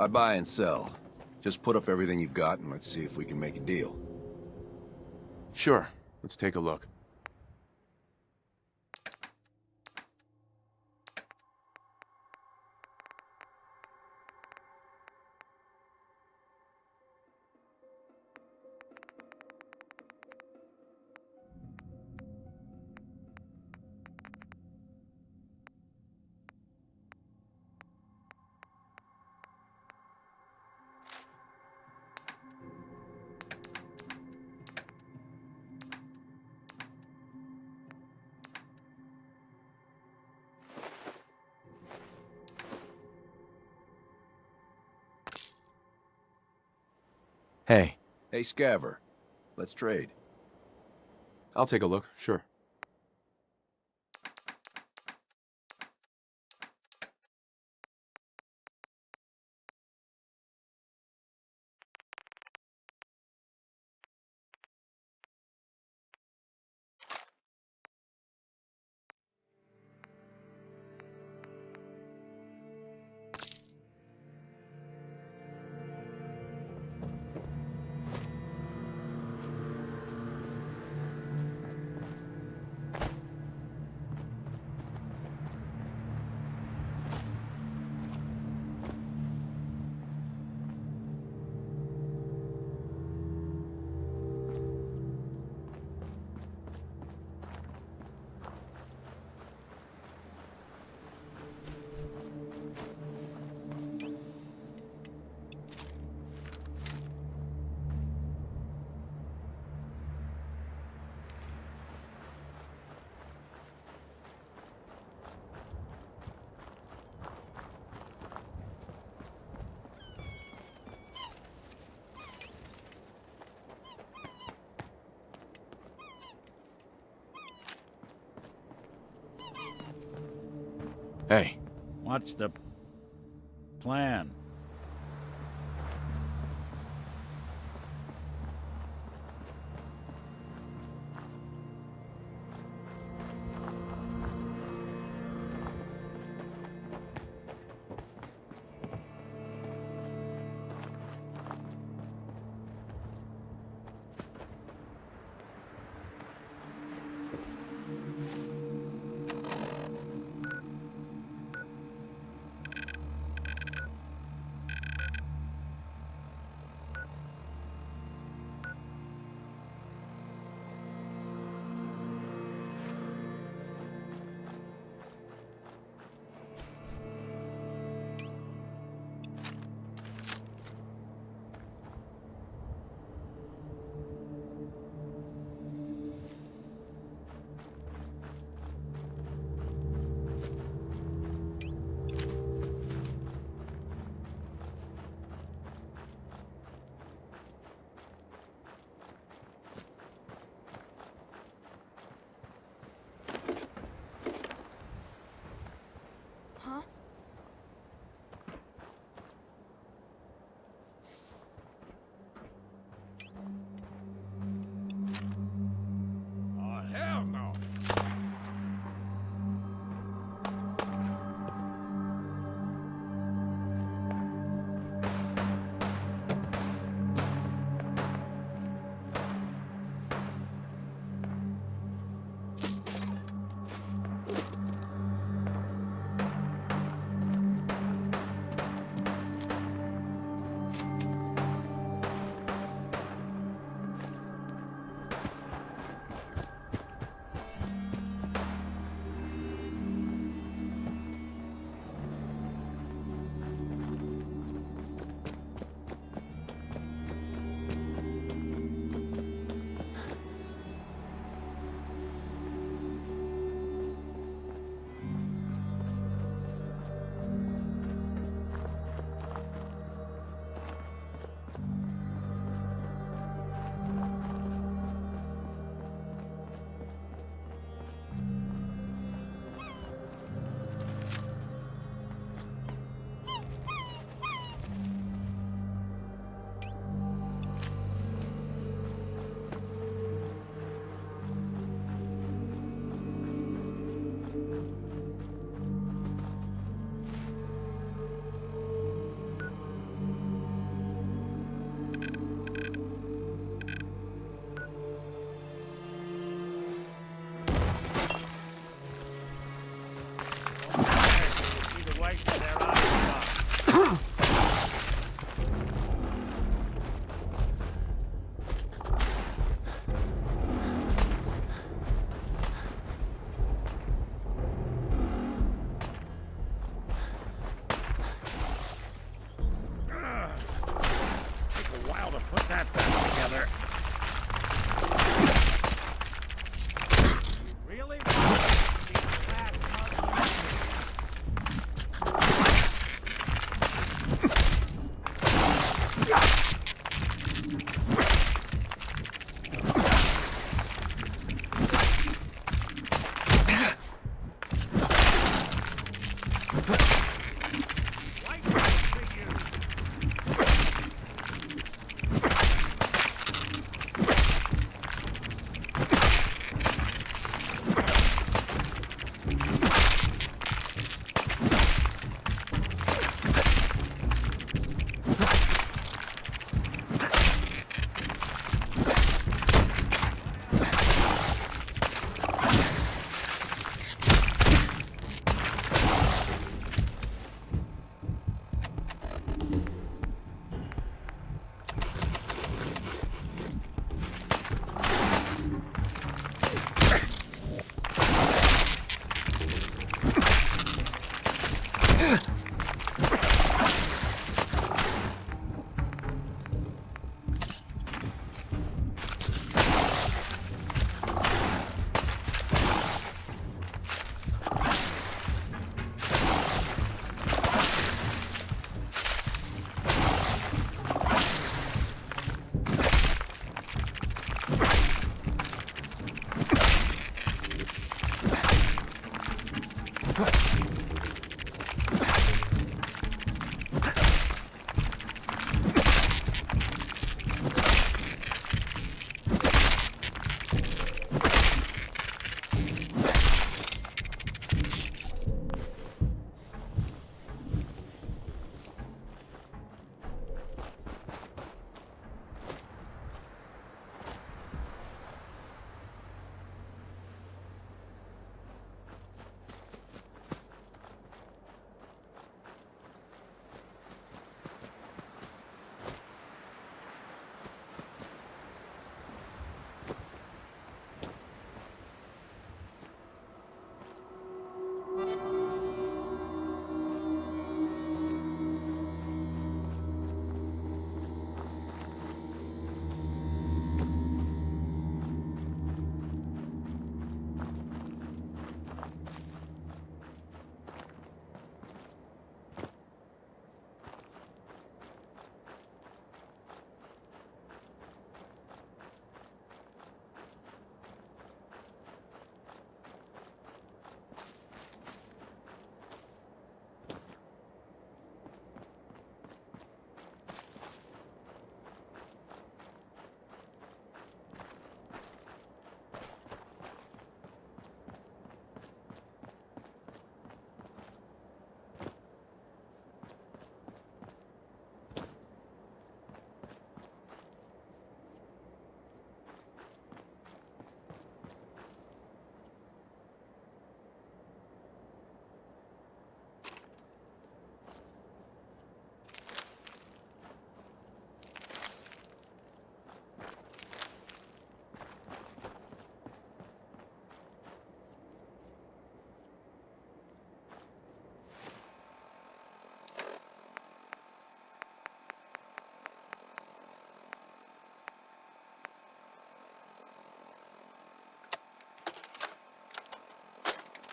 I buy and sell. Just put up everything you've got and let's see if we can make a deal. Sure. Let's take a look. Hey, Hey, Scaver. Let's trade. I'll take a look, sure. Hey, What's the plan?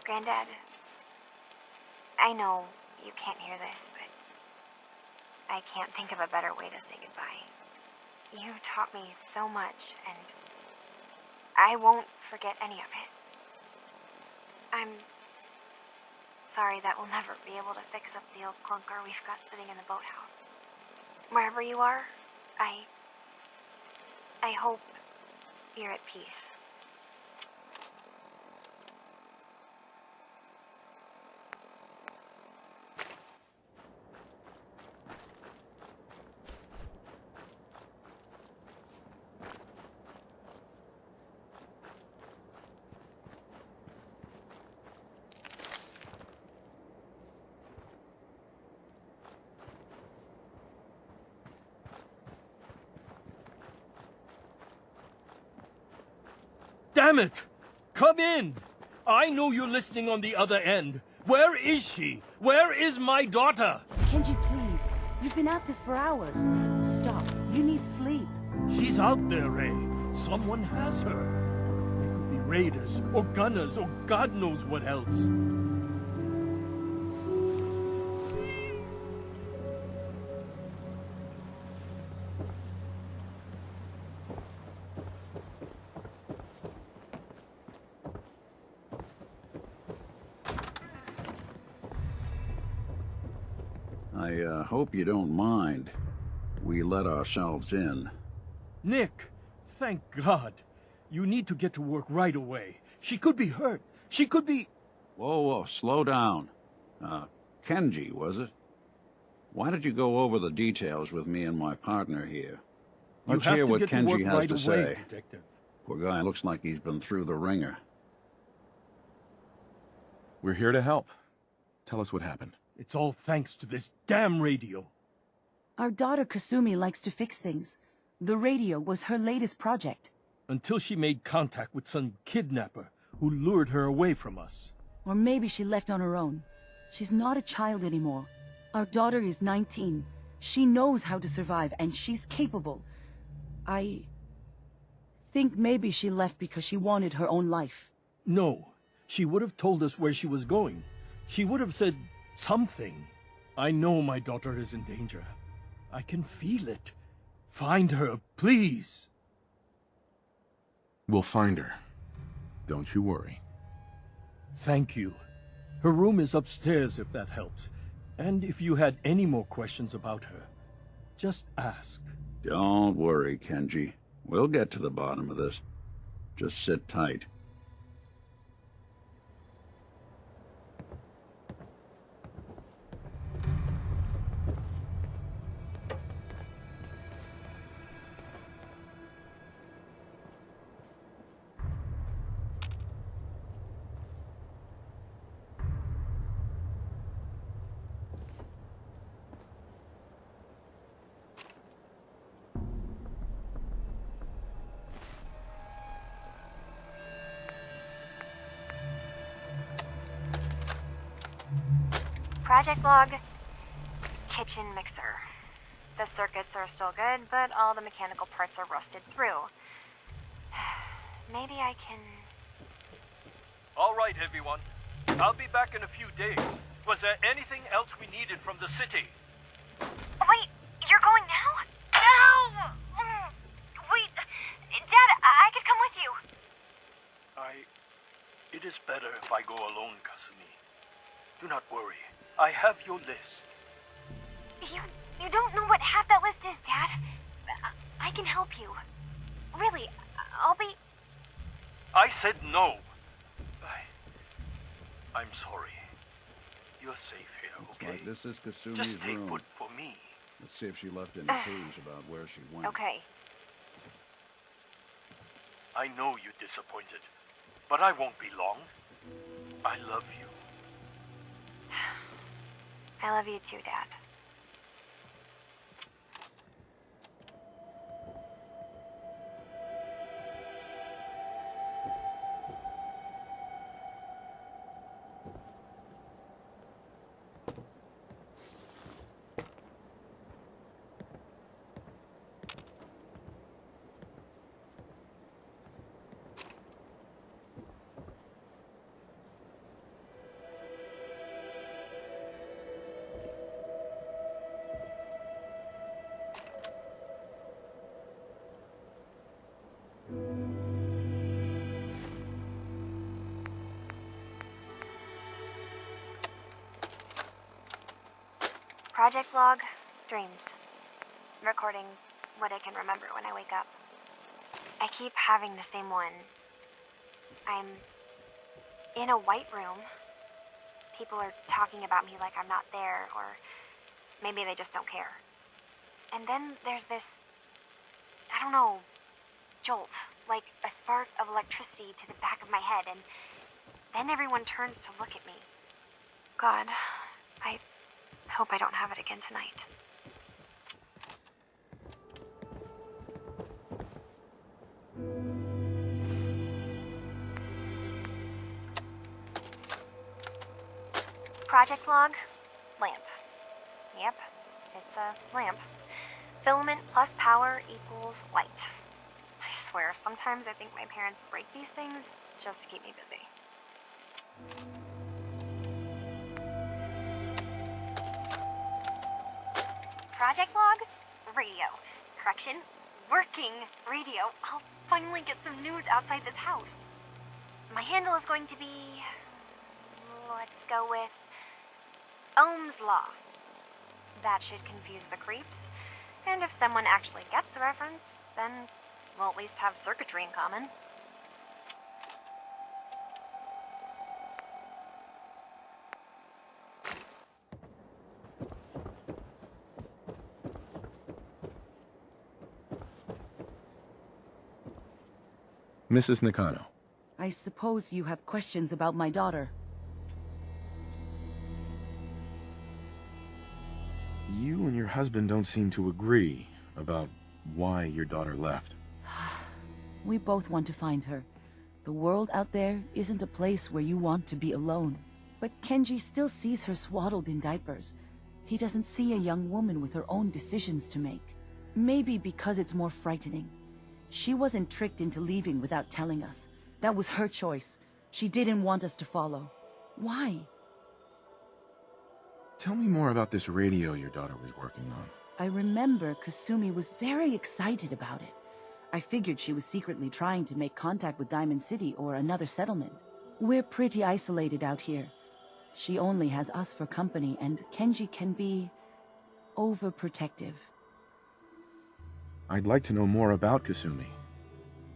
Granddad, I know you can't hear this, but I can't think of a better way to say goodbye. You taught me so much, and I won't forget any of it. I'm sorry that we'll never be able to fix up the old clunker we've got sitting in the boathouse. Wherever you are, I hope you're at peace. Damn it! Come in! I know you're listening on the other end. Where is she? Where is my daughter? Kenji, please. You've been at this for hours. Stop. You need sleep. She's out there, Ray. Someone has her. It could be raiders, or gunners, or God knows what else. I hope you don't mind. We let ourselves in. Nick, thank God. You need to get to work right away. She could be hurt. She could be... Whoa, slow down. Kenji, was it? Why did you go over the details with me and my partner here? Let's hear what Kenji has to say. Detective. Poor guy looks like he's been through the ringer. We're here to help. Tell us what happened. It's all thanks to this damn radio. Our daughter Kasumi likes to fix things. The radio was her latest project. Until she made contact with some kidnapper who lured her away from us. Or maybe she left on her own. She's not a child anymore. Our daughter is 19. She knows how to survive, and she's capable. I think maybe she left because she wanted her own life. No, she would have told us where she was going. She would have said something. I know my daughter is in danger. I can feel it. Find her, please. We'll find her. Don't you worry. Thank you. Her room is upstairs if that helps. And if you had any more questions about her, just ask. Don't worry, Kenji. We'll get to the bottom of this. Just sit tight. Project log, kitchen mixer. The circuits are still good, but all the mechanical parts are rusted through. Maybe I can... All right, everyone. I'll be back in a few days. Was there anything else we needed from the city? Wait, you're going now? No! Wait, Dad, I could come with you. It is better if I go alone, Kasumi. Do not worry. I have your list. You don't know what half that list is, Dad. I can help you. Really, I'll be... I said no. I'm sorry. You're safe here, Looks okay? like this is Kasumi's Just stay room. put for me. Let's see if she left any clues about where she went. Okay. I know you're disappointed, but I won't be long. I love you. I love you too, Dad. Project log, dreams. Recording what I can remember when I wake up. I keep having the same one. I'm in a white room. People are talking about me like I'm not there, or maybe they just don't care. And then there's this, I don't know, jolt, like a spark of electricity to the back of my head, and then everyone turns to look at me. God, I hope I don't have it again tonight. Project log, lamp. Yep, it's a lamp. Filament plus power equals light. I swear, sometimes I think my parents break these things just to keep me busy. Project log, radio. Correction, working radio. I'll finally get some news outside this house. My handle is going to be, let's go with Ohm's Law. That should confuse the creeps. And if someone actually gets the reference, then we'll at least have circuitry in common. Mrs. Nakano. I suppose you have questions about my daughter. You and your husband don't seem to agree about why your daughter left. We both want to find her. The world out there isn't a place where you want to be alone. But Kenji still sees her swaddled in diapers. He doesn't see a young woman with her own decisions to make. Maybe because it's more frightening. She wasn't tricked into leaving without telling us. That was her choice. She didn't want us to follow. Why? Tell me more about this radio your daughter was working on. I remember Kasumi was very excited about it. I figured she was secretly trying to make contact with Diamond City or another settlement. We're pretty isolated out here. She only has us for company, and Kenji can be overprotective. I'd like to know more about Kasumi.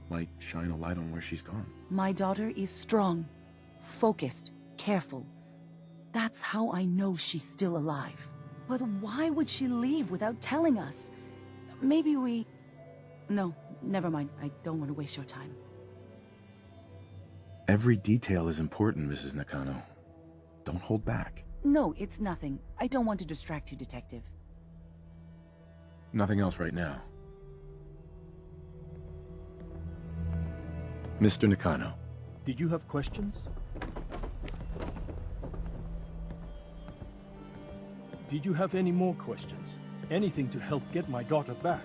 Might shine a light on where she's gone. My daughter is strong, focused, careful. That's how I know she's still alive. But why would she leave without telling us? Maybe we... No, never mind. I don't want to waste your time. Every detail is important, Mrs. Nakano. Don't hold back. No, it's nothing. I don't want to distract you, Detective. Nothing else right now. Mr. Nakano. Did you have questions? Did you have any more questions? Anything to help get my daughter back?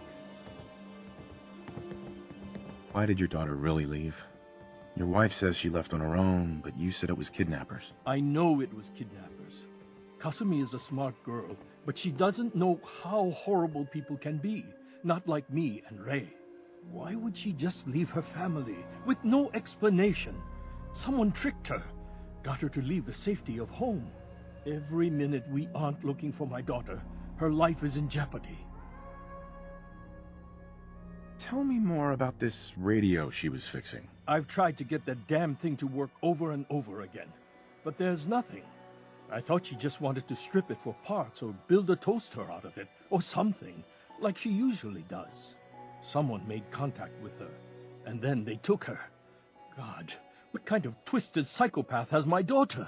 Why did your daughter really leave? Your wife says she left on her own, but you said it was kidnappers. I know it was kidnappers. Kasumi is a smart girl, but she doesn't know how horrible people can be. Not like me and Ray. Why would she just leave her family with no explanation? Someone tricked her, got her to leave the safety of home. Every minute we aren't looking for my daughter, her life is in jeopardy. Tell me more about this radio she was fixing. I've tried to get that damn thing to work over and over again, but there's nothing. I thought she just wanted to strip it for parts or build a toaster out of it, or something, like she usually does. Someone made contact with her, and then they took her. God, what kind of twisted psychopath has my daughter?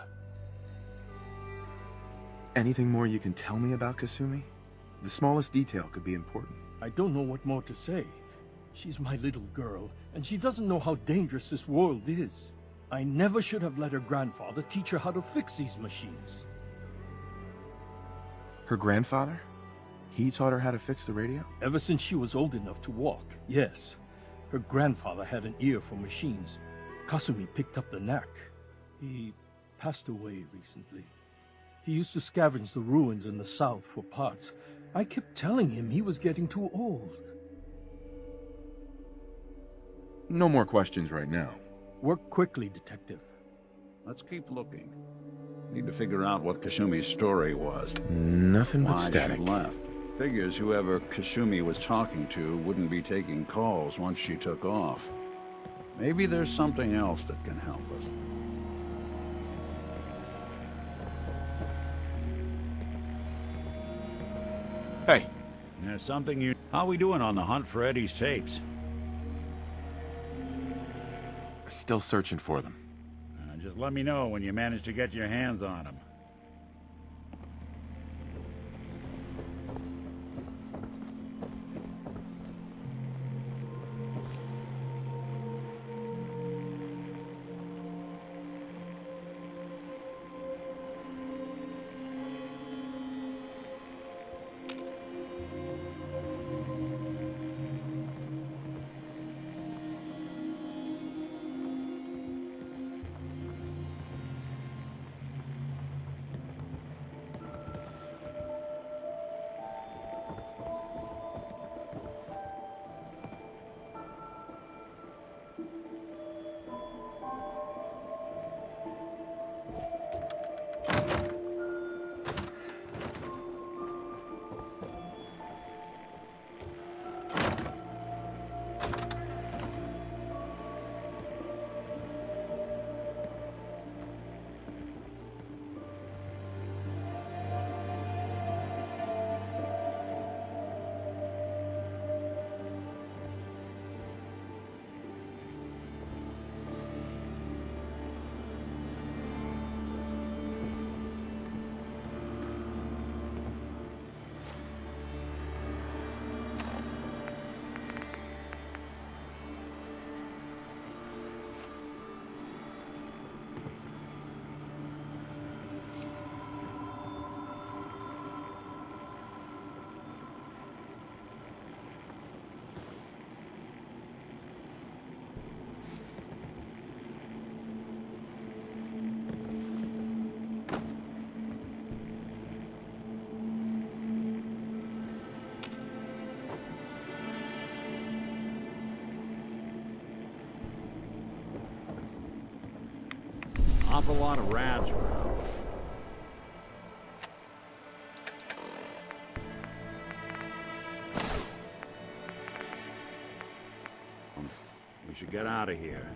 Anything more you can tell me about Kasumi? The smallest detail could be important. I don't know what more to say. She's my little girl, and she doesn't know how dangerous this world is. I never should have let her grandfather teach her how to fix these machines. Her grandfather? He taught her how to fix the radio? Ever since she was old enough to walk, yes. Her grandfather had an ear for machines. Kasumi picked up the knack. He passed away recently. He used to scavenge the ruins in the south for parts. I kept telling him he was getting too old. No more questions right now. Work quickly, Detective. Let's keep looking. Need to figure out what Kasumi's story was. Nothing but Why static. she left. Figures whoever Kasumi was talking to wouldn't be taking calls once she took off. Maybe there's something else that can help us. Hey, There's something you... How we doing on the hunt for Eddie's tapes? Still searching for them. Just let me know when you manage to get your hands on them. Awful lot of rats around. We should get out of here.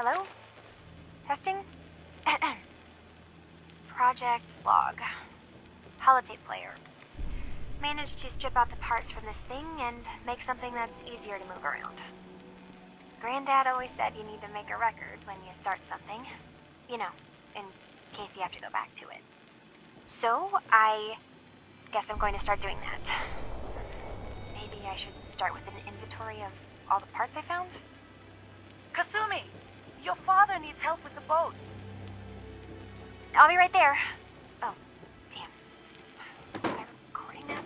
Hello? Testing? Project log. Holotape player. Managed to strip out the parts from this thing and make something that's easier to move around. Granddad always said you need to make a record when you start something. You know, in case you have to go back to it. So, I guess I'm going to start doing that. Maybe I should start with an inventory of all the parts I found? Kasumi! Your father needs help with the boat. I'll be right there. Oh, damn. Am I recording that?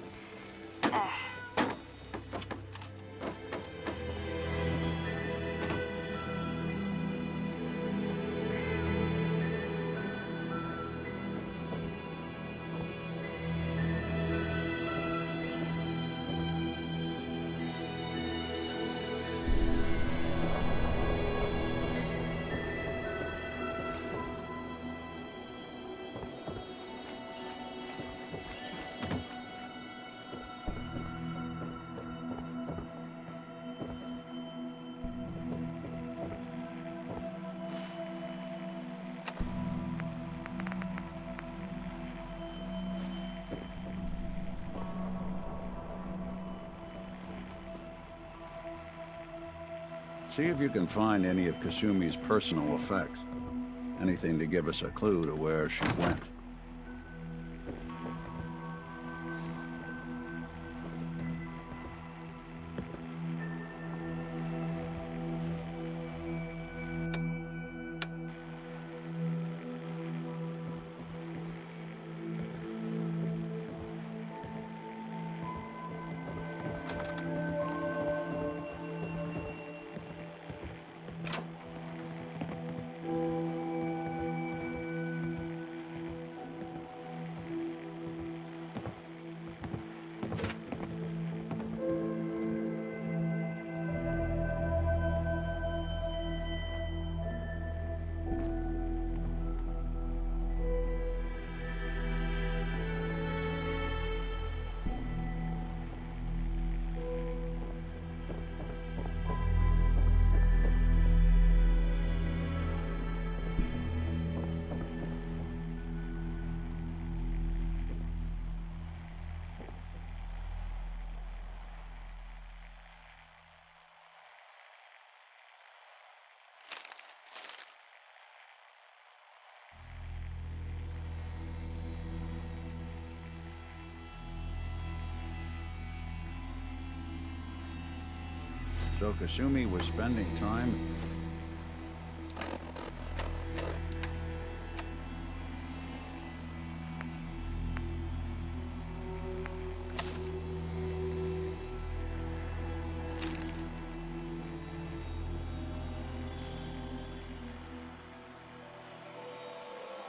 See if you can find any of Kasumi's personal effects. Anything to give us a clue to where she went. So Kasumi was spending time...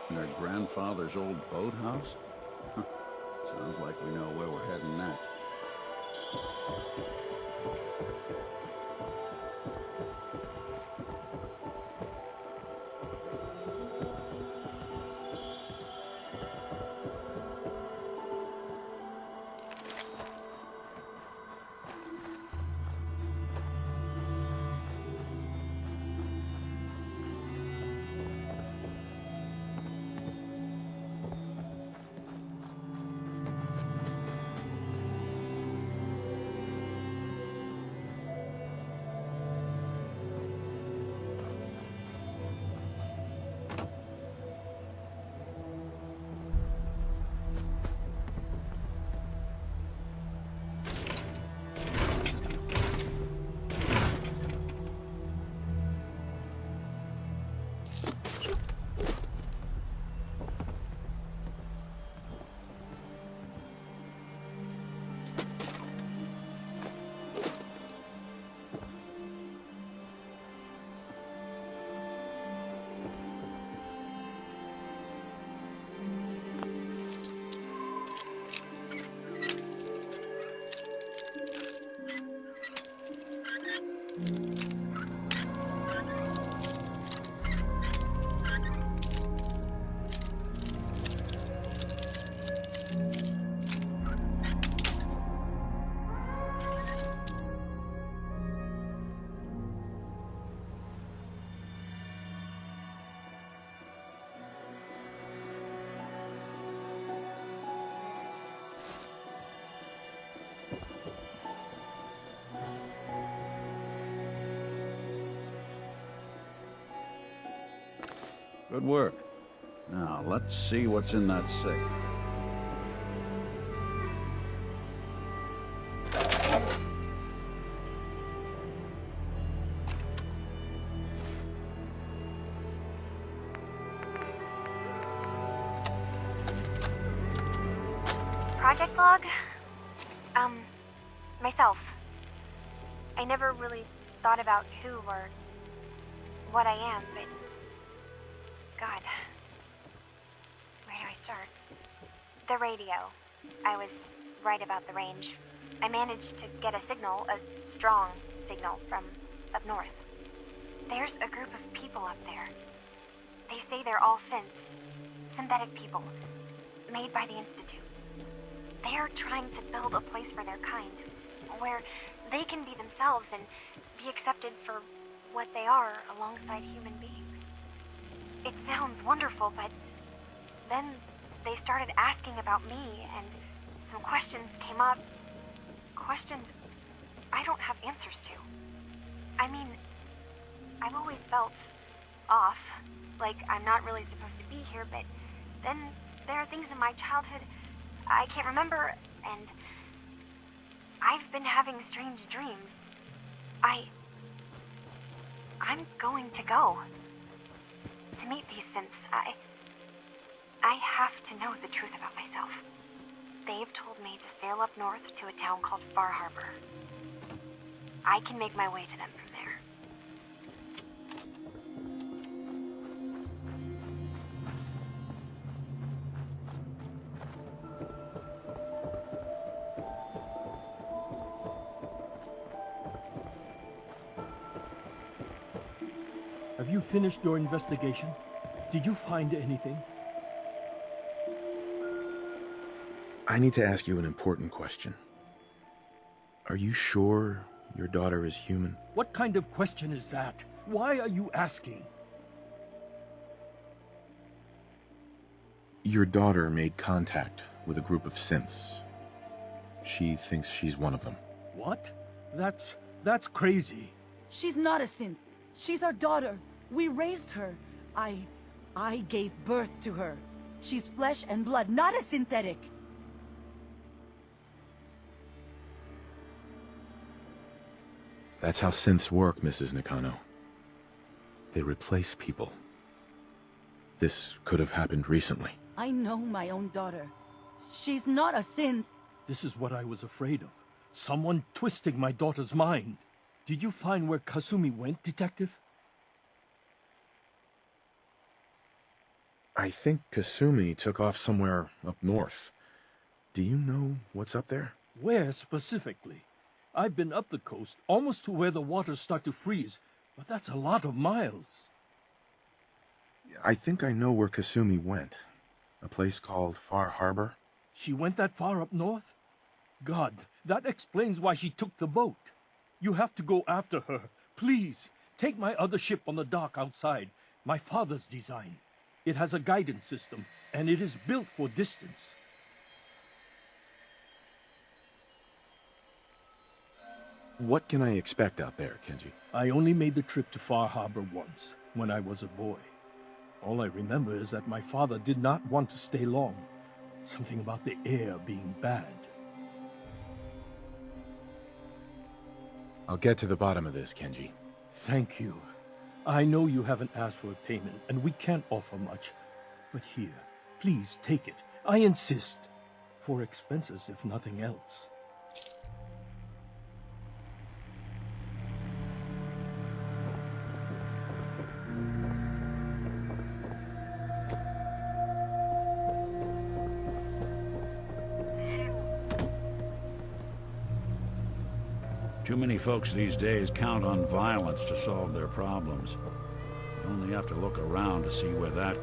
in her grandfather's old boathouse? Sounds like we know where we're heading next. Good work. Now, let's see what's in that safe. Project log? Myself. I never really thought about who or what I am, but... God. Where do I start? The radio. I was right about the range. I managed to get a signal, a strong signal, from up north. There's a group of people up there. They say they're all synthetic people, made by the Institute. They are trying to build a place for their kind, where they can be themselves and be accepted for what they are alongside human beings. It sounds wonderful, but then they started asking about me, and some questions came up. Questions I don't have answers to. I mean, I've always felt off, like I'm not really supposed to be here, but then there are things in my childhood I can't remember, and I've been having strange dreams. I'm going to go. To meet these synths, I have to know the truth about myself. They've told me to sail up north to a town called Far Harbor. I can make my way to them from there. Have you finished your investigation? Did you find anything? I need to ask you an important question. Are you sure your daughter is human? What kind of question is that? Why are you asking? Your daughter made contact with a group of synths. She thinks she's one of them. What? That's crazy. She's not a synth. She's our daughter. We raised her. I gave birth to her. She's flesh and blood, not a synthetic. That's how synths work, Mrs. Nakano. They replace people. This could have happened recently. I know my own daughter. She's not a synth. This is what I was afraid of. Someone twisting my daughter's mind. Did you find where Kasumi went, Detective? I think Kasumi took off somewhere up north. Do you know what's up there? Where specifically? I've been up the coast, almost to where the waters start to freeze, but that's a lot of miles. I think I know where Kasumi went. A place called Far Harbor. She went that far up north? God, that explains why she took the boat. You have to go after her. Please, take my other ship on the dock outside. My father's design. It has a guidance system, and it is built for distance. What can I expect out there, Kenji? I only made the trip to Far Harbor once, when I was a boy. All I remember is that my father did not want to stay long. Something about the air being bad. I'll get to the bottom of this, Kenji. Thank you. I know you haven't asked for a payment, and we can't offer much. But here, please take it. I insist. For expenses, if nothing else. Too many folks these days count on violence to solve their problems. You only have to look around to see where that...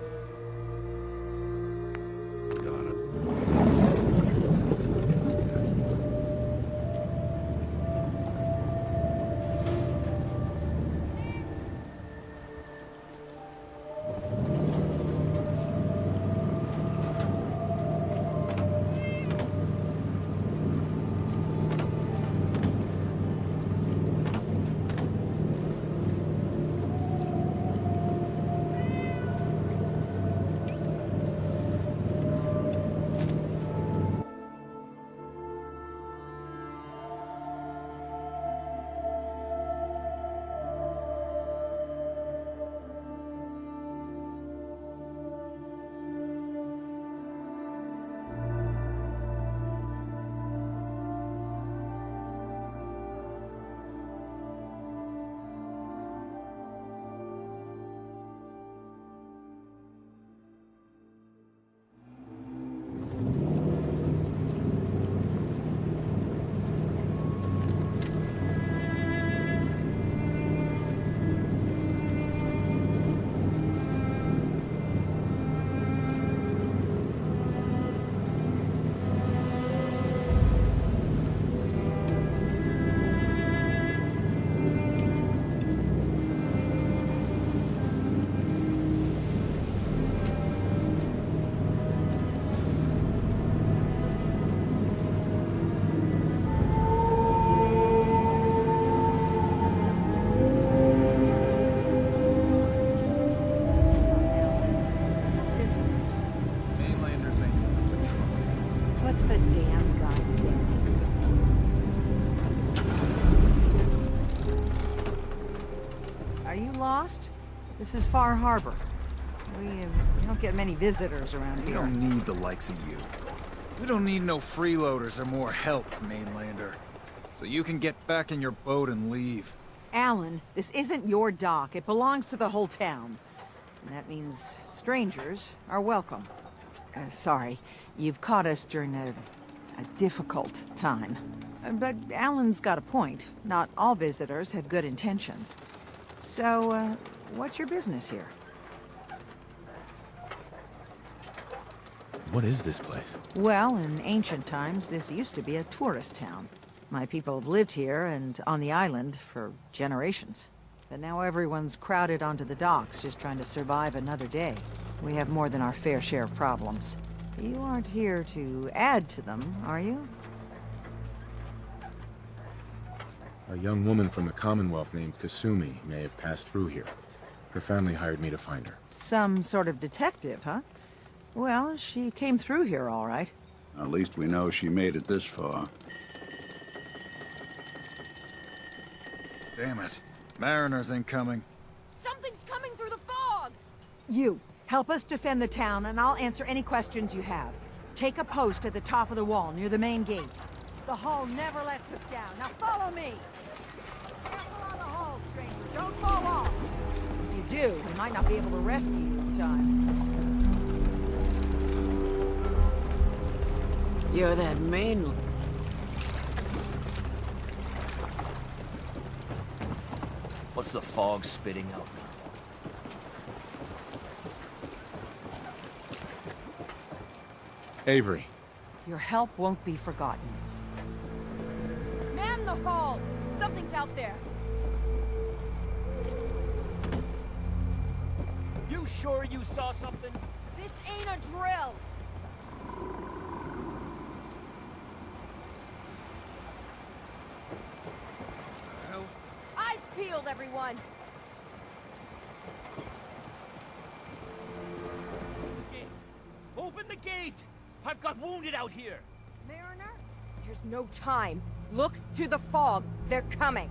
Got it. lost? This is Far Harbor. We don't get many visitors around We here. don't need the likes of you. We don't need no freeloaders or more help, mainlander. So you can get back in your boat and leave. Alan, this isn't your dock. It belongs to the whole town. And that means strangers are welcome. Sorry, you've caught us during a difficult time. But Alan's got a point. Not all visitors have good intentions. So, what's your business here? What is this place? Well, in ancient times, this used to be a tourist town. My people have lived here and on the island for generations. But now everyone's crowded onto the docks, just trying to survive another day. We have more than our fair share of problems. You aren't here to add to them, are you? A young woman from the Commonwealth named Kasumi may have passed through here. Her family hired me to find her. Some sort of detective, huh? Well, she came through here all right. At least we know she made it this far. Damn it. Mariners incoming. Something's coming through the fog! You, help us defend the town, and I'll answer any questions you have. Take a post at the top of the wall, near the main gate. The hull never lets us down. Now follow me! Careful on the hull, stranger. Don't fall off! If you do, we might not be able to rescue you in time. You're that main... What's the fog spitting out? Avery. Your help won't be forgotten. Man the hull! Something's out there! You sure you saw something? This ain't a drill! Eyes peeled, everyone! Gate. Open the gate! I've got wounded out here! Mariner? There's no time. Look to the fog. They're coming.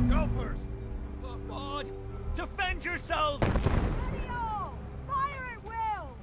Gulpers! Oh, God! Defend yourselves! Ready all! Fire at will!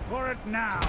For it now!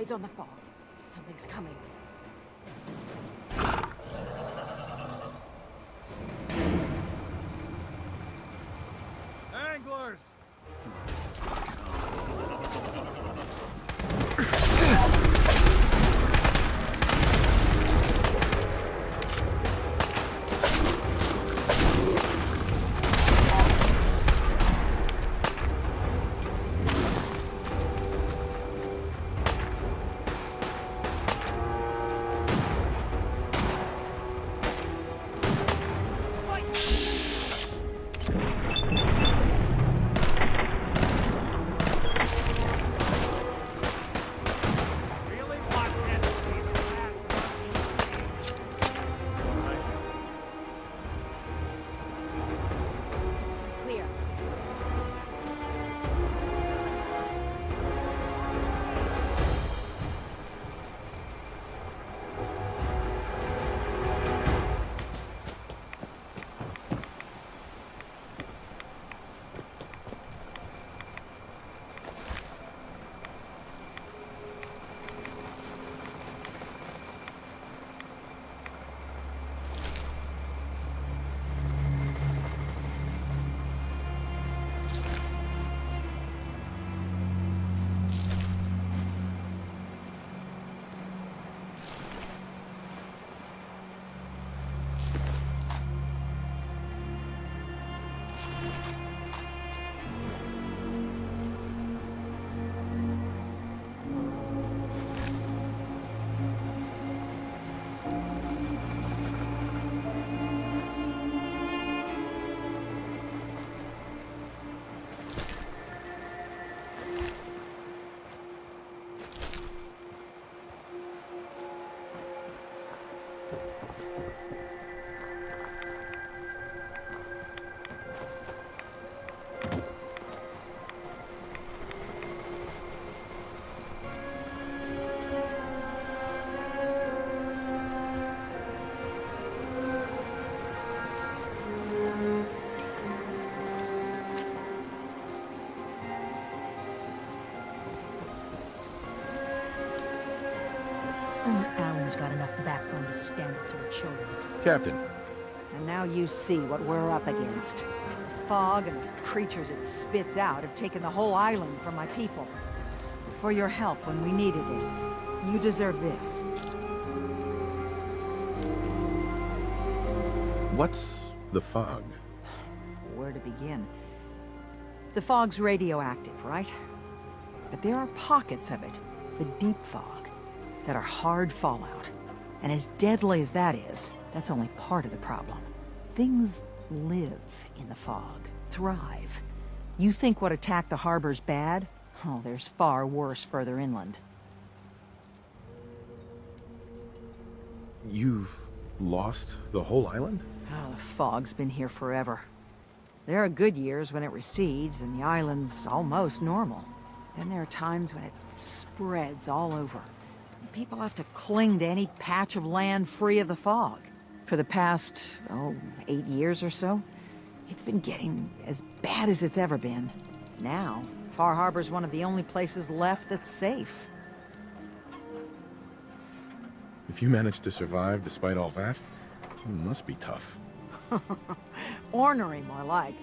Eyes on the fog. Something's coming. Anglers! Really want this to be the last one you see? Clear. Only Alan's got enough backbone to stand up to the children. Captain, And now you see what we're up against. The fog and the creatures it spits out have taken the whole island from my people. For your help when we needed it, you deserve this. what's the fog? Where to begin? The fog's radioactive, right? But there are pockets of it, the deep fog, that are hard fallout. And as deadly as that is, that's only part of the problem. Things live in the fog, thrive. You think what attacked the harbor's bad? Oh, there's far worse further inland. You've lost the whole island? Oh, the fog's been here forever. There are good years when it recedes and the island's almost normal. Then there are times when it spreads all over. And people have to cling to any patch of land free of the fog. For the past, 8 years or so, it's been getting as bad as it's ever been. Now, Far Harbor's one of the only places left that's safe. If you managed to survive despite all that, it must be tough. Ornery, more like.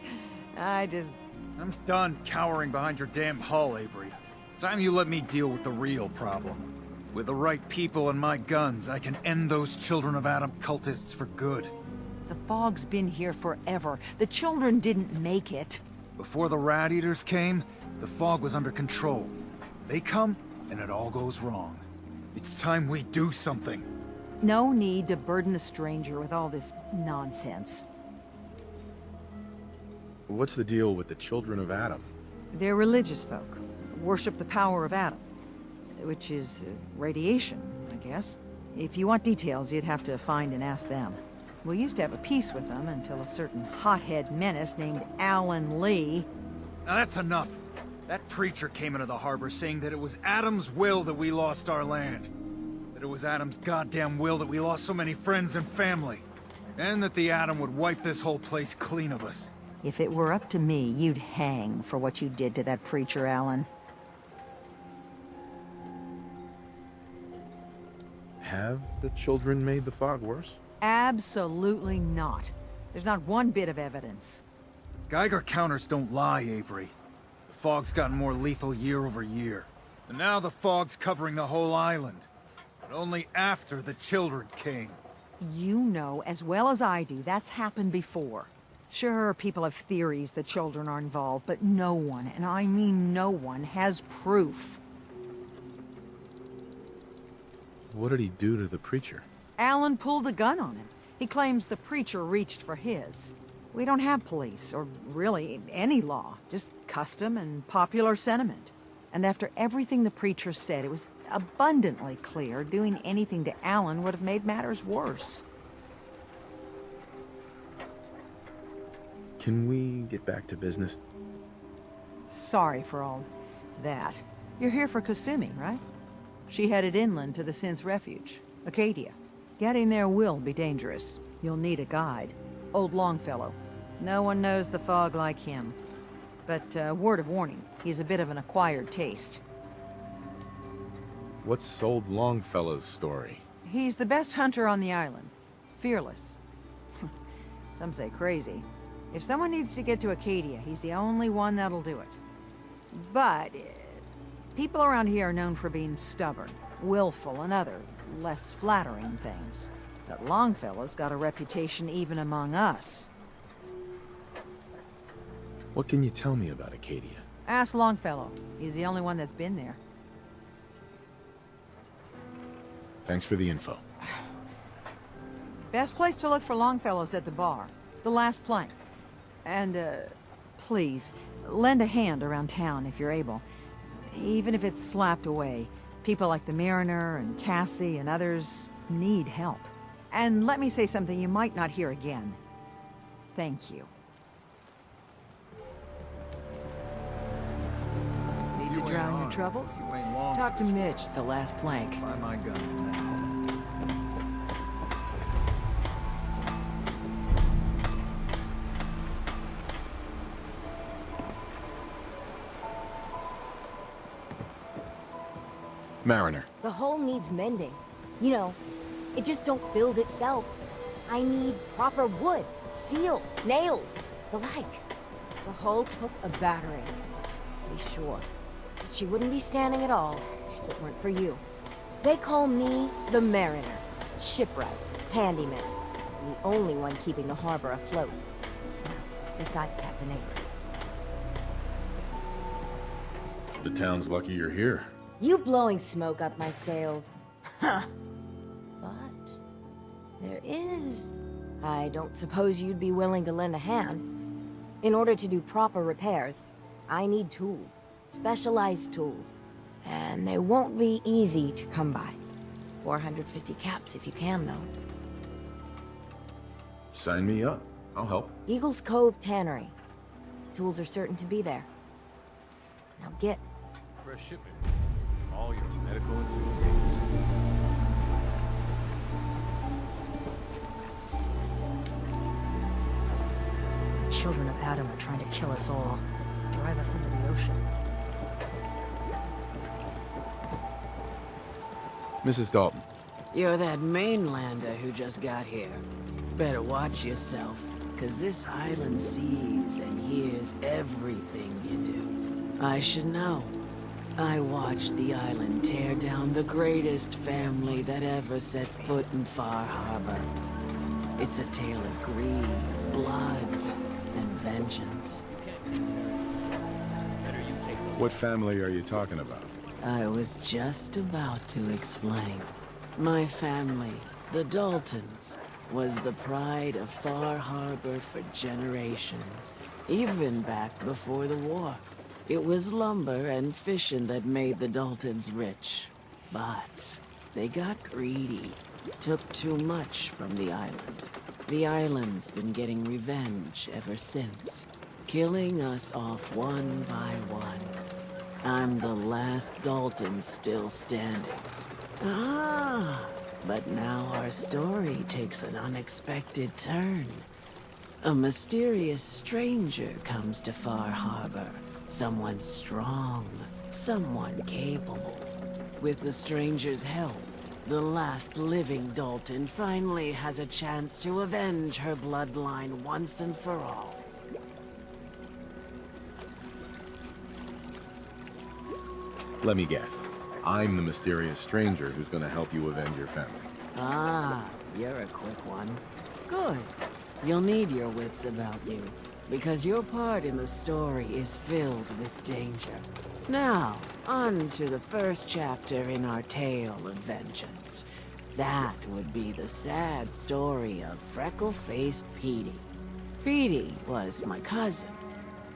I'm done cowering behind your damn hull, Avery. Time you let me deal with the real problem. With the right people and my guns, I can end those Children of Adam cultists for good. The fog's been here forever. The children didn't make it. Before the Rat Eaters came, the fog was under control. They come, and it all goes wrong. It's time we do something. No need to burden the stranger with all this nonsense. What's the deal with the Children of Adam? They're religious folk. Worship the power of Adam. Which is radiation, I guess. If you want details, you'd have to find and ask them. We used to have a peace with them until a certain hothead menace named Alan Lee... Now that's enough. That preacher came into the harbor saying that it was Adam's will that we lost our land. That it was Adam's goddamn will that we lost so many friends and family. And that the Atom would wipe this whole place clean of us. If it were up to me, you'd hang for what you did to that preacher, Alan. Have the children made the fog worse? Absolutely not. There's not one bit of evidence. Geiger counters don't lie, Avery. The fog's gotten more lethal year over year. And now the fog's covering the whole island. But only after the children came. You know as well as I do that's happened before. Sure, people have theories that children are involved, but no one, and I mean no one, has proof. What did he do to the preacher? Alan pulled a gun on him. He claims the preacher reached for his. We don't have police, or really any law, just custom and popular sentiment. And after everything the preacher said, it was abundantly clear doing anything to Alan would have made matters worse. Can we get back to business? Sorry for all that. You're here for Kasumi, right? She headed inland to the Synth Refuge, Acadia. Getting there will be dangerous. You'll need a guide. Old Longfellow. No one knows the fog like him. But, word of warning, he's a bit of an acquired taste. What's old Longfellow's story? He's the best hunter on the island. Fearless. Some say crazy. If someone needs to get to Acadia, he's the only one that'll do it. But people around here are known for being stubborn, willful, and other, less flattering things. But Longfellow's got a reputation even among us. What can you tell me about Acadia? Ask Longfellow. He's the only one that's been there. Thanks for the info. Best place to look for Longfellow's at the bar. The last plank. And, please, lend a hand around town if you're able. Even if it's slapped away. People like the Mariner and Cassie and others need help. And let me say something you might not hear again. Thank you. Need to drown your troubles? Talk to Mitch, the last plank. Buy my guns now. Mariner. The hull needs mending. You know, it just don't build itself. I need proper wood, steel, nails, the like. The hull took a battering, to be sure. But she wouldn't be standing at all if it weren't for you. They call me the Mariner, shipwright, handyman, and the only one keeping the harbor afloat. Beside Captain Avery. The town's lucky you're here. You blowing smoke up my sails. Huh. But there is... I don't suppose you'd be willing to lend a hand. In order to do proper repairs, I need tools. Specialized tools. And they won't be easy to come by. 450 caps if you can, though. Sign me up. I'll help. Eagles Cove Tannery. Tools are certain to be there. Now get. Fresh shipment. All your medical and food needs. The children of Adam are trying to kill us all. Drive us into the ocean. Mrs. Dalton. You're that mainlander who just got here. Better watch yourself, because this island sees and hears everything you do. I should know. I watched the island tear down the greatest family that ever set foot in Far Harbor. It's a tale of greed, blood, and vengeance. What family are you talking about? I was just about to explain. My family, the Daltons, was the pride of Far Harbor for generations, even back before the war. It was lumber and fishing that made the Daltons rich. But they got greedy, took too much from the island. The island's been getting revenge ever since, killing us off one by one. I'm the last Dalton still standing. Ah, but now our story takes an unexpected turn. A mysterious stranger comes to Far Harbor. Someone strong, someone capable. With the stranger's help, The last living Dalton finally has a chance to avenge her bloodline once and for all. Let me guess. I'm the mysterious stranger who's gonna help you avenge your family. Ah, you're a quick one. Good. You'll need your wits about you, because your part in the story is filled with danger. Now, on to the first chapter in our tale of vengeance. That would be the sad story of freckle-faced Petey. Petey was my cousin.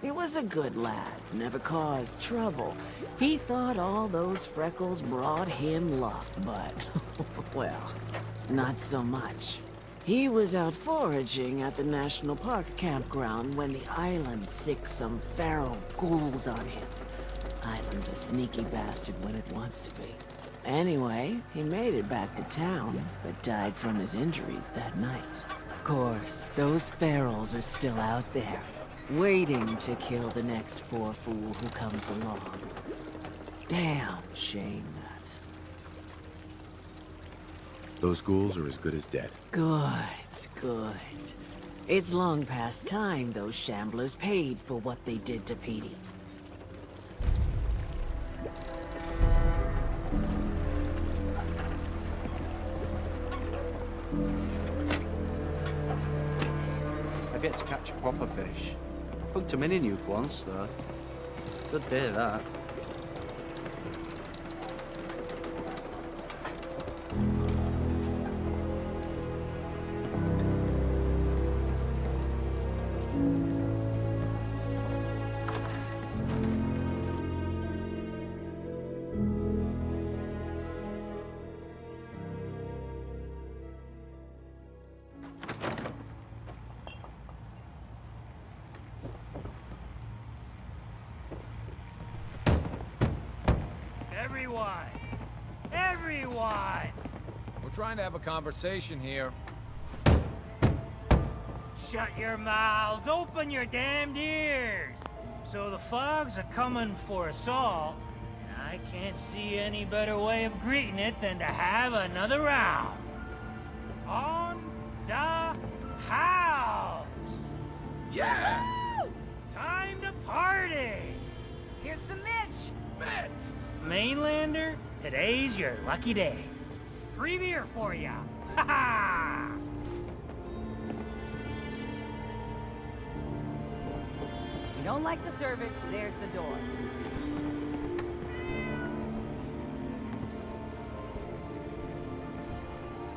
He was a good lad, never caused trouble. He thought all those freckles brought him luck, but, well, not so much. He was out foraging at the National Park campground when the island sicked some feral ghouls on him. Island's a sneaky bastard when it wants to be. Anyway, he made it back to town, but died from his injuries that night. Of course, those ferals are still out there, waiting to kill the next poor fool who comes along. Damn shame that. Those ghouls are as good as dead. Good, good. It's long past time those shamblers paid for what they did to Petey. I've yet to catch a proper fish. Hooked a mini nuke once, though. Good day, that. Everyone! We're trying to have a conversation here. Shut your mouths, open your damned ears! So the fogs are coming for us all, and I can't see any better way of greeting it than to have another round. On the house! Yeah! Time to party! Here's some Mitch! Mainlander, today's your lucky day. Free beer for ya! Ha ha! You don't like the service, there's the door.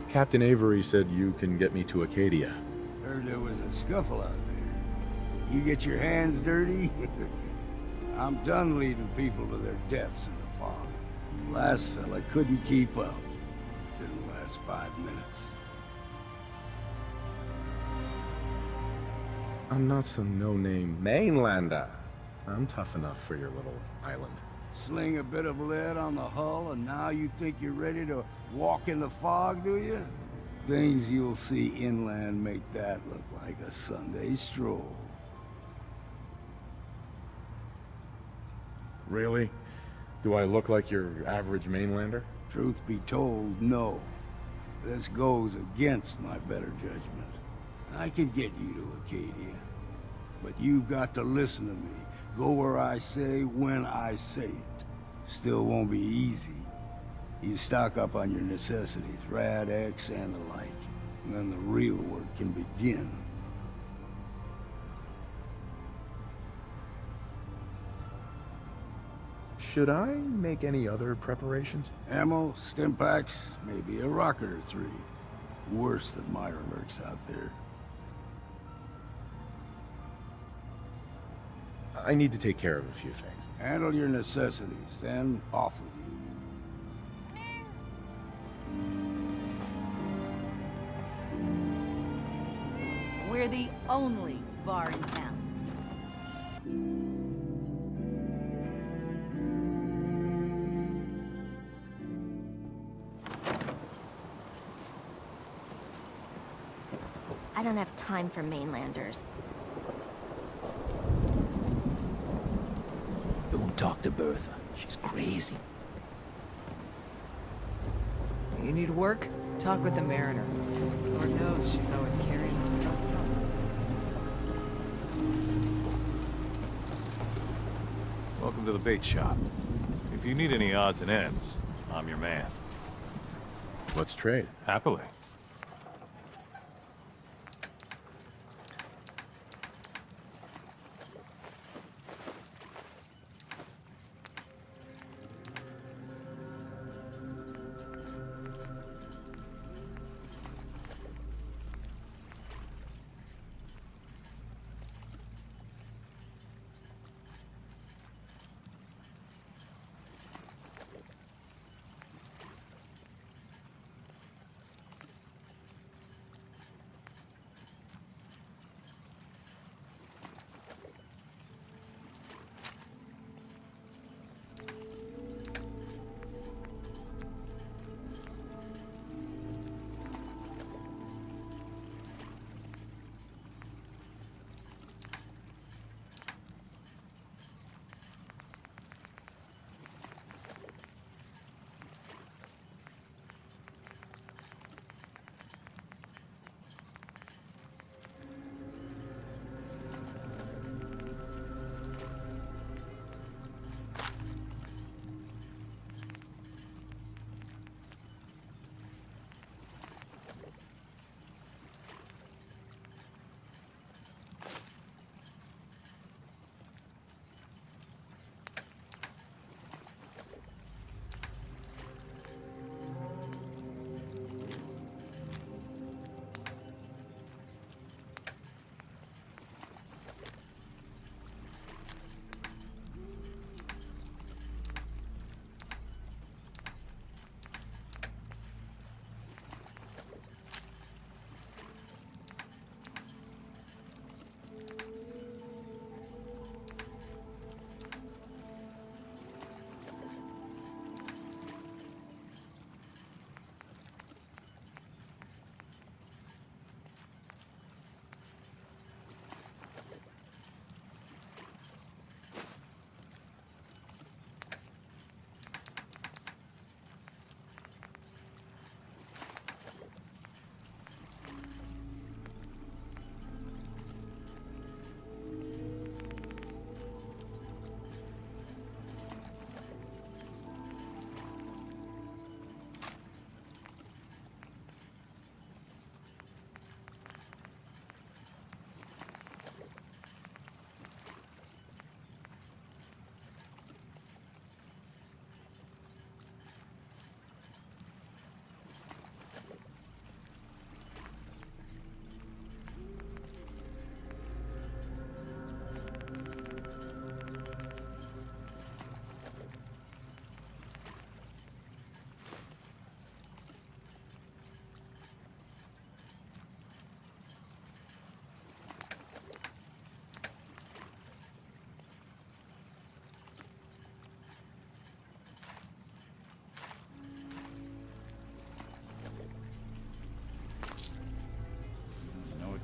Captain Avery said you can get me to Acadia. Heard there was a scuffle out there. You get your hands dirty? I'm done leading people to their deaths in the fog. Last fella couldn't keep up. Didn't last 5 minutes. I'm not some no-name mainlander. I'm tough enough for your little island. Sling a bit of lead on the hull, and now you think you're ready to walk in the fog, do you? Things you'll see inland make that look like a Sunday stroll. Really? Do I look like your average mainlander? Truth be told, no. This goes against my better judgment. I can get you to Acadia, but you've got to listen to me. Go where I say, when I say it. Still won't be easy. You stock up on your necessities, Rad-X and the like, and then the real work can begin. Should I make any other preparations? Ammo, stim packs, maybe a rocket or 3. Worse than Myra lurks out there. I need to take care of a few things. Handle your necessities, then off with you. We're the only bar in town. I don't have time for mainlanders. Don't talk to Bertha. She's crazy. You need work? Talk with the Mariner. Lord knows she's always carrying on about something. Welcome to the bait shop. If you need any odds and ends, I'm your man. Let's trade. Happily.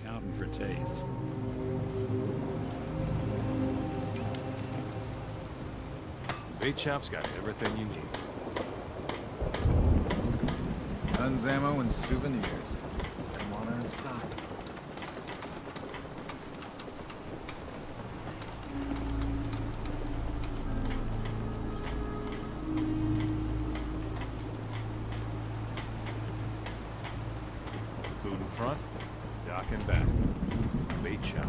Accounting for taste. Bait shop's got everything you need. Guns, ammo, and souvenirs. Them all are in stock. Food in front, dock in back. Bait shop.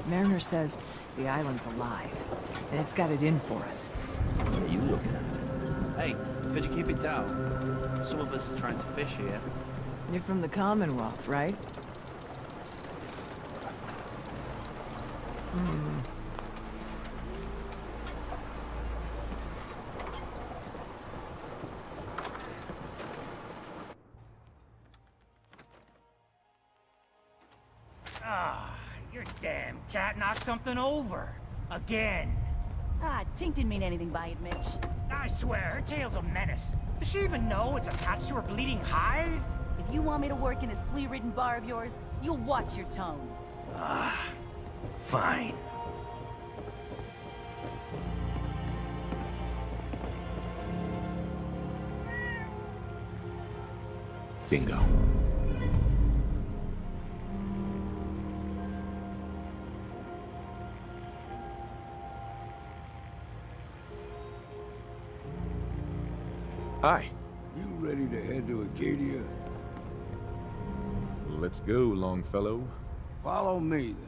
Mariner says the island's alive, and it's got it in for us. What are you looking at? Hey, could you keep it down? Some of us are trying to fish here. You're from the Commonwealth, right? Ah, your damn cat knocked something over. Again. Ah, Tink didn't mean anything by it, Mitch. I swear, her tail's a menace. Does she even know it's attached to her bleeding hide? If you want me to work in this flea-ridden bar of yours, you'll watch your tone. Ah, fine. Bingo. Hi. You ready to head to Acadia? Let's go, Longfellow. Follow me, then.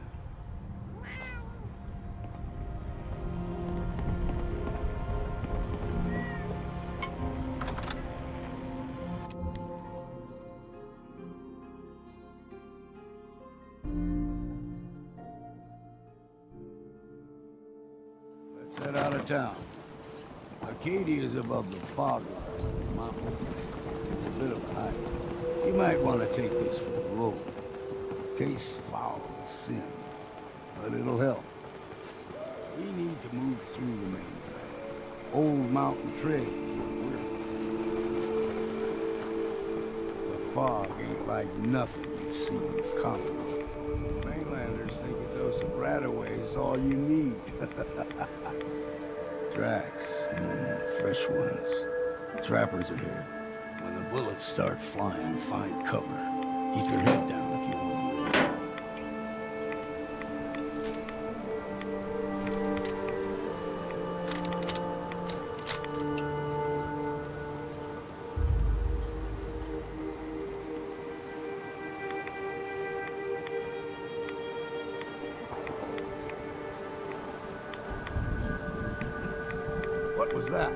Let's head out of town. Acadia is above the fog mountain. It's a bit of a hike. You might want to take this for the road. Tastes foul as sin, but it'll help. We need to move through the main drag. Old mountain trail. The fog ain't like nothing you've seen in the Commonwealth. Mainlanders think a dose of Radaway is all you need. Tracks. Fresh ones. Trappers ahead. When the bullets start flying, find cover. Keep your head down if you want to live. What was that?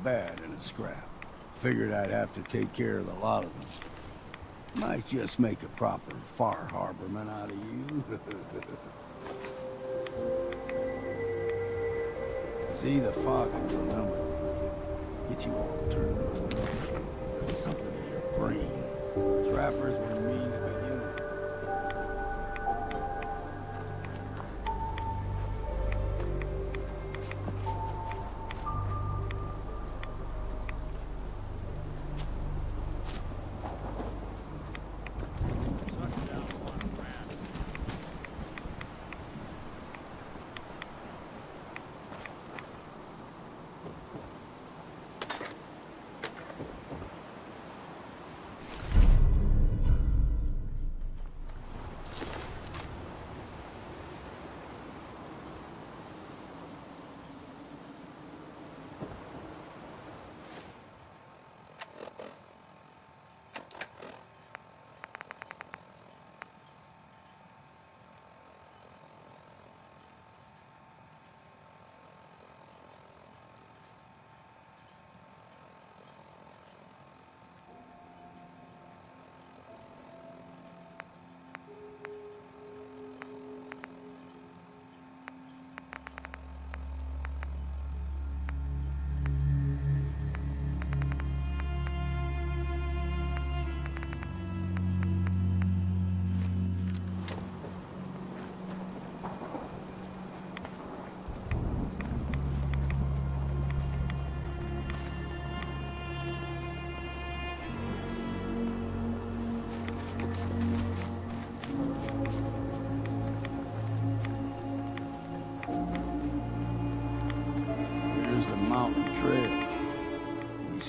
Bad in a scrap. Figured I'd have to take care of a lot of them. Might just make a proper Far Harborman out of you. See, the fog in your number. Get you all turned. There's something in your brain. Trappers were mean to begin with.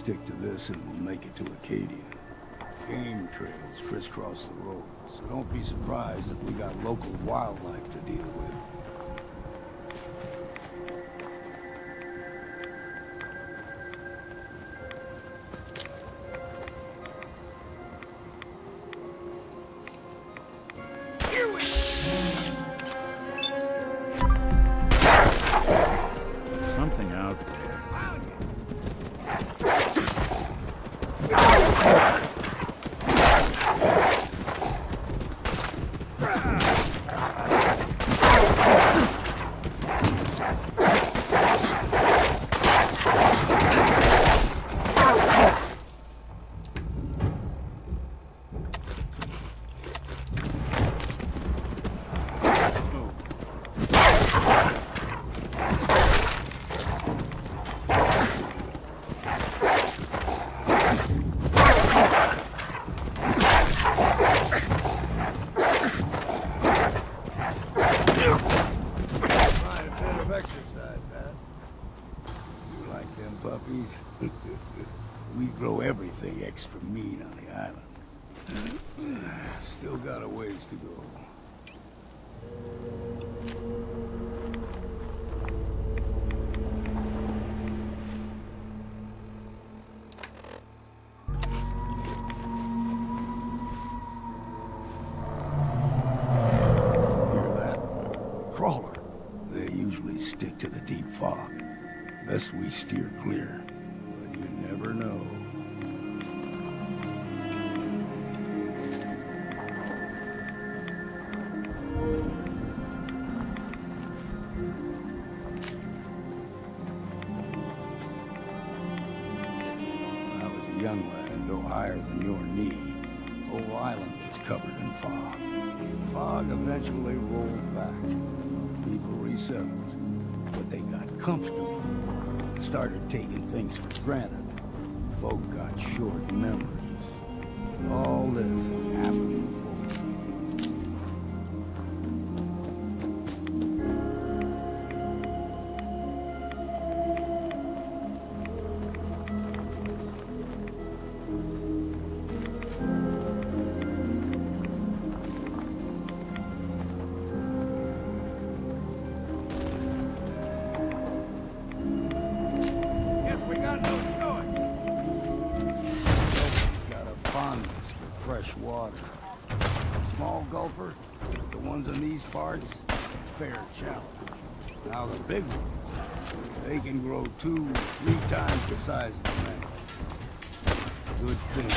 stick to this and we'll make it to Acadia. Game trails crisscross the road, so don't be surprised if we got local wildlife to deal with. Something out there. We grow everything extra mean on the island. Still got a ways to go. Hear that? Crawler. They usually stick to the deep fog. Best we steer clear. But you never know. When I was a young lad, no higher than your knee, the whole island was covered in fog. The fog eventually rolled back. People resettled, but they got comfortable. Started taking things for granted. Folk got short memories. All this has happened before. Fresh water. A small gulper, the ones in these parts, fair challenge. Now the big ones, they can grow 2-3 times the size of a man. Good thing